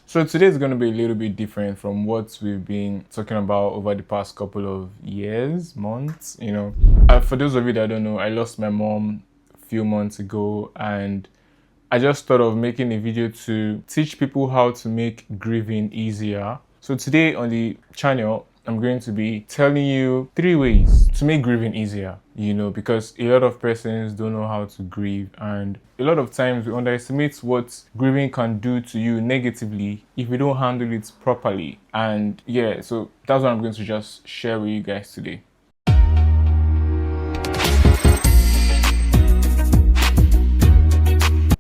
So today is going to be a little bit different from what we've been talking about over the past couple of years, months, For those of you that don't know, I lost my mom a few months ago, and I just thought of making a video to teach people how to make grieving easier. So today on the channel, I'm going to be telling you 3 ways to make grieving easier, because a lot of persons don't know how to grieve, and a lot of times we underestimate what grieving can do to you negatively if we don't handle it properly. And yeah, so that's what I'm going to just share with you guys today.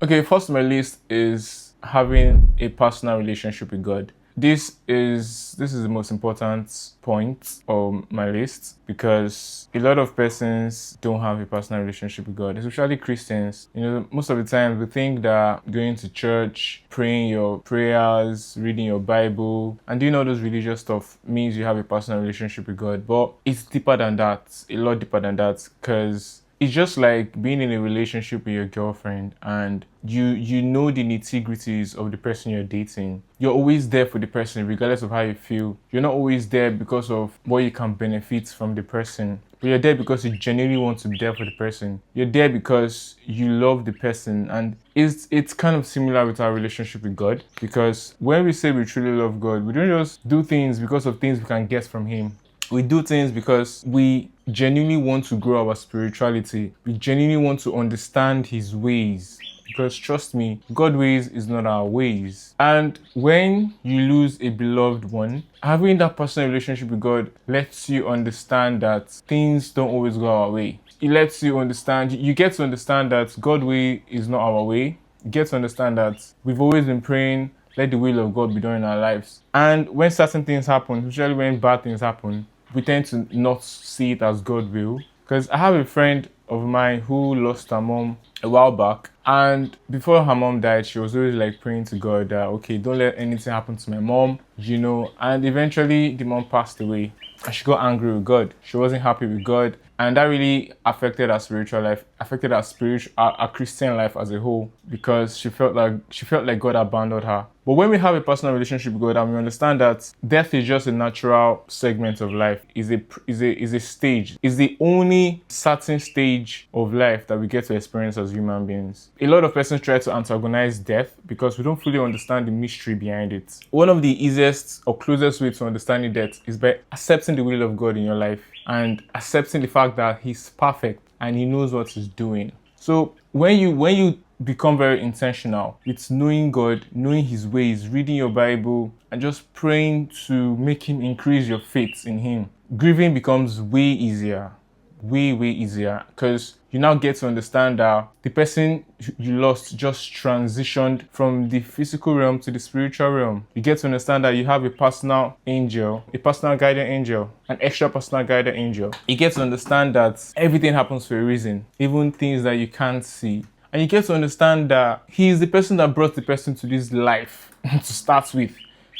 Okay, first on my list is having a personal relationship with God. This is the most important point on my list, because a lot of persons don't have a personal relationship with God, especially Christians. Most of the time we think that going to church, praying your prayers, reading your Bible, and doing all those religious stuff means you have a personal relationship with God. But it's deeper than that, a lot deeper than that, because it's just like being in a relationship with your girlfriend, and you know the nitty-gritties of the person you're dating. You're always there for the person regardless of how you feel. You're not always there because of what you can benefit from the person, but you're there because you genuinely want to be there for the person. You're there because you love the person. And it's kind of similar with our relationship with God, because when we say we truly love God, we don't just do things because of things we can get from Him. We do things because we genuinely want to grow our spirituality. We genuinely want to understand His ways. Because trust me, God's ways is not our ways. And when you lose a beloved one, having that personal relationship with God lets you understand that things don't always go our way. It lets you understand, you get to understand that God's way is not our way. You get to understand that we've always been praying, let the will of God be done in our lives. And when certain things happen, especially when bad things happen, we tend to not see it as God will. Because I have a friend of mine who lost her mom a while back, and before her mom died, she was always like praying to God that, okay, don't let anything happen to my mom, and eventually the mom passed away, and she got angry with God. She wasn't happy with God, and that really affected her spiritual life, affected her Christian life as a whole, because she felt like God abandoned her. But when we have a personal relationship with God, and we understand that death is just a natural segment of life, is a stage, is the only certain stage of life that we get to experience as human beings. A lot of persons try to antagonize death because we don't fully understand the mystery behind it. One of the easiest or closest way to understanding death is by accepting the will of God in your life and accepting the fact that He's perfect and He knows what He's doing. So when you become very intentional with knowing God, knowing His ways, reading your Bible, and just praying to make Him increase your faith in Him, grieving becomes way easier, way easier, because you now get to understand that the person you lost just transitioned from the physical realm to the spiritual realm. You get to understand that you have a personal angel, a personal guardian angel, an extra personal guardian angel. You get to understand that everything happens for a reason, even things that you can't see. And you get to understand that He is the person that brought the person to this life to start with.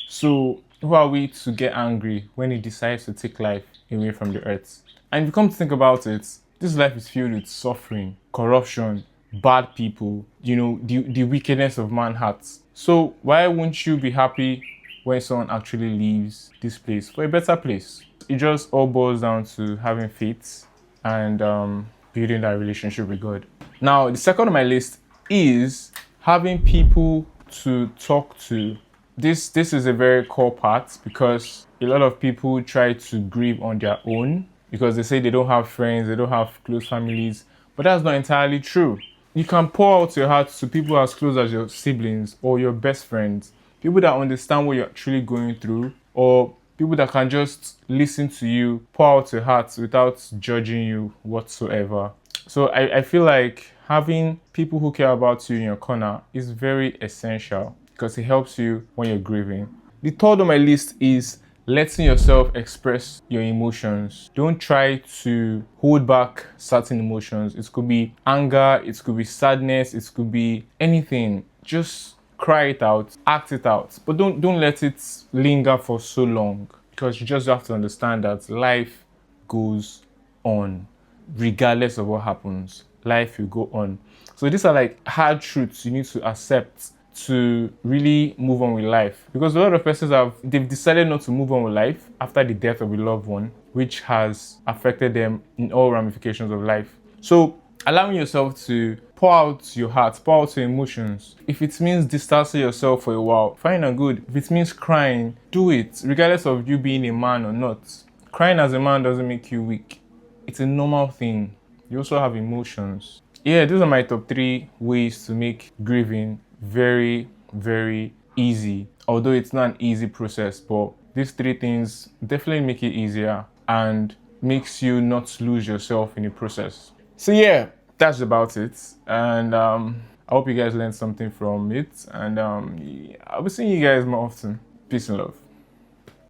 So who are we to get angry when He decides to take life away from the earth? And if you come to think about it, this life is filled with suffering, corruption, bad people, the wickedness of man's hearts. So why won't you be happy when someone actually leaves this place for a better place? It just all boils down to having faith and building that relationship with God. Now, the second on my list is having people to talk to. This is a very core part, because a lot of people try to grieve on their own because they say they don't have friends, they don't have close families, but that's not entirely true. You can pour out your heart to people as close as your siblings or your best friends, people that understand what you're truly going through, or people that can just listen to you, pour out your heart without judging you whatsoever. So I feel like having people who care about you in your corner is very essential, because it helps you when you're grieving. The third on my list is letting yourself express your emotions. Don't try to hold back certain emotions. It could be anger, it could be sadness, it could be anything. Just cry it out, act it out. But don't let it linger for so long, because you just have to understand that life goes on. Regardless of what happens, life will go on. So these are like hard truths you need to accept to really move on with life, because a lot of persons they've decided not to move on with life after the death of a loved one, which has affected them in all ramifications of life. So allowing yourself to pour out your heart, pour out your emotions. If it means distancing yourself for a while, fine and good. If it means crying, do it, regardless of you being a man or not. Crying as a man doesn't make you weak. It's a normal thing. You also have emotions. Yeah, those are my top 3 ways to make grieving very, very easy. Although it's not an easy process, but these 3 things definitely make it easier and makes you not lose yourself in the process. So yeah, that's about it. And I hope you guys learned something from it. And I'll be seeing you guys more often. Peace and love.